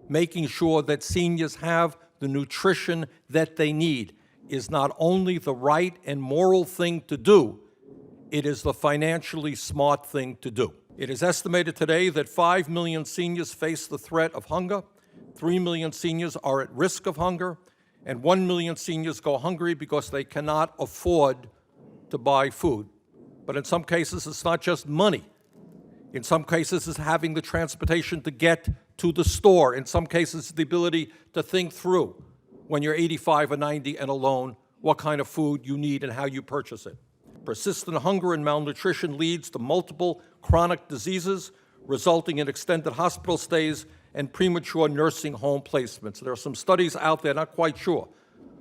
making sure that seniors have the nutrition that they need is not only the right and moral thing to do, it is the financially smart thing to do. It is estimated today that 5 million seniors face the threat of hunger, 3 million seniors are at risk of hunger, and 1 million seniors go hungry because they cannot afford to buy food. But in some cases, it's not just money. In some cases, it's having the transportation to get to the store. In some cases, it's the ability to think through, when you're 85 or 90 and alone, what kind of food you need and how you purchase it. Persistent hunger and malnutrition leads to multiple chronic diseases, resulting in extended hospital stays and premature nursing home placements. There are some studies out there, not quite sure,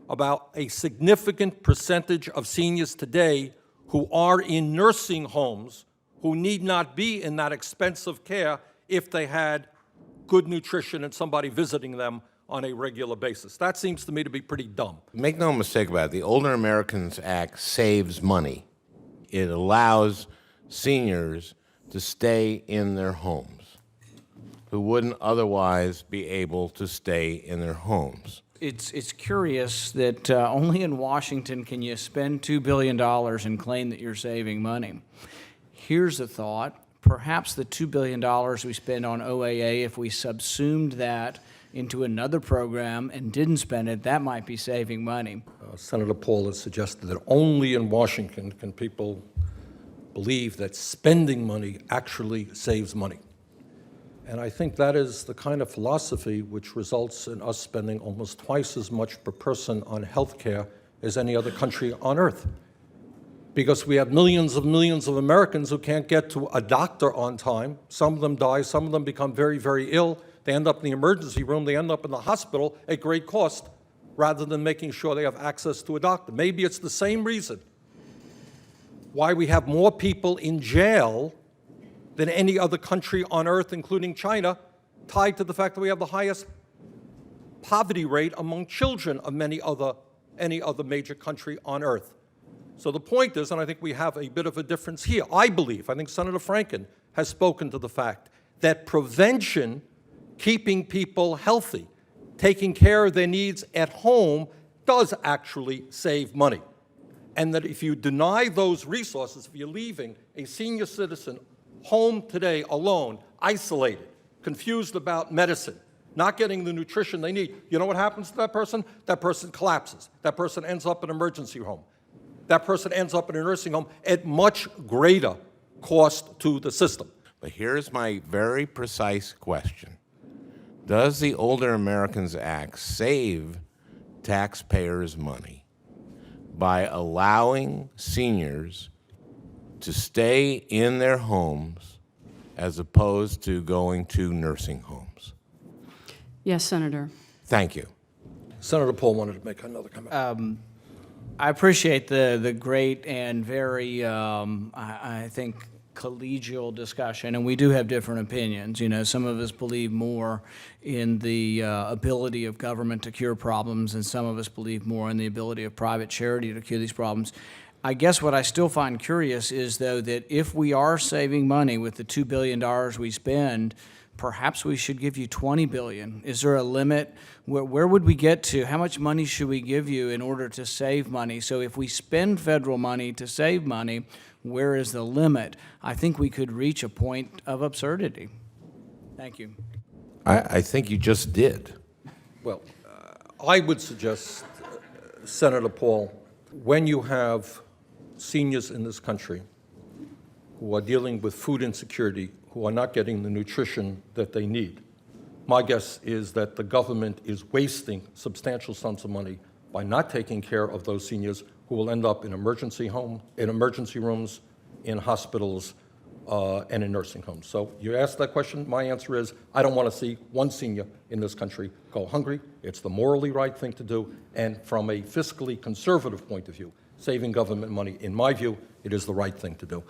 about a significant percentage of seniors today who are in nursing homes who need not be in that expensive care if they had good nutrition and somebody visiting them on a regular basis. That seems to me to be pretty dumb. Make no mistake about it, the Older Americans Act saves money. It allows seniors to stay in their homes who wouldn't otherwise be able to stay in their homes. It's curious that only in Washington can you spend $2 billion and claim that you're saving money. Here's a thought. Perhaps the $2 billion we spend on OAA, if we subsumed that into another program and didn't spend it, that might be saving money. Senator Paul has suggested that only in Washington can people believe that spending money actually saves money. And I think that is the kind of philosophy which results in us spending almost twice as much per person on health care as any other country on earth. Because we have millions of Americans who can't get to a doctor on time. Some of them die, some of them become very, very ill. They end up in the emergency room, they end up in the hospital at great cost, rather than making sure they have access to a doctor. Maybe it's the same reason why we have more people in jail than any other country on earth, including China, tied to the fact that we have the highest poverty rate among children of any other major country on earth. So the point is, and I think we have a bit of a difference here, I think Senator Franken has spoken to the fact that prevention, keeping people healthy, taking care of their needs at home, does actually save money. And that if you deny those resources, if you're leaving a senior citizen home today alone, isolated, confused about medicine, not getting the nutrition they need, you know what happens to that person? That person collapses. That person ends up in an emergency home. That person ends up in a nursing home at much greater cost to the system. But here's my very precise question. Does the Older Americans Act save taxpayers money by allowing seniors to stay in their homes as opposed to going to nursing homes? Yes, Senator. Thank you. Senator Paul wanted to make another comment. I appreciate the great and very, I think, collegial discussion, and we do have different opinions. You know, some of us believe more in the ability of government to cure problems, and some of us believe more in the ability of private charity to cure these problems. I guess what I still find curious is, though, that if we are saving money with the $2 billion we spend, perhaps we should give you $20 billion. Is there a limit? Where would we get to? How much money should we give you in order to save money? So if we spend federal money to save money, where is the limit? I think we could reach a point of absurdity. Thank you. I think you just did. Well, I would suggest, Senator Paul, when you have seniors in this country who are dealing with food insecurity, who are not getting the nutrition that they need, my guess is that the government is wasting substantial sums of money by not taking care of those seniors who will end up in emergency rooms, in hospitals, and in nursing homes. So you asked that question. My answer is I don't want to see one senior in this country go hungry. It's the morally right thing to do. And from a fiscally conservative point of view, saving government money, in my view, it is the right thing to do.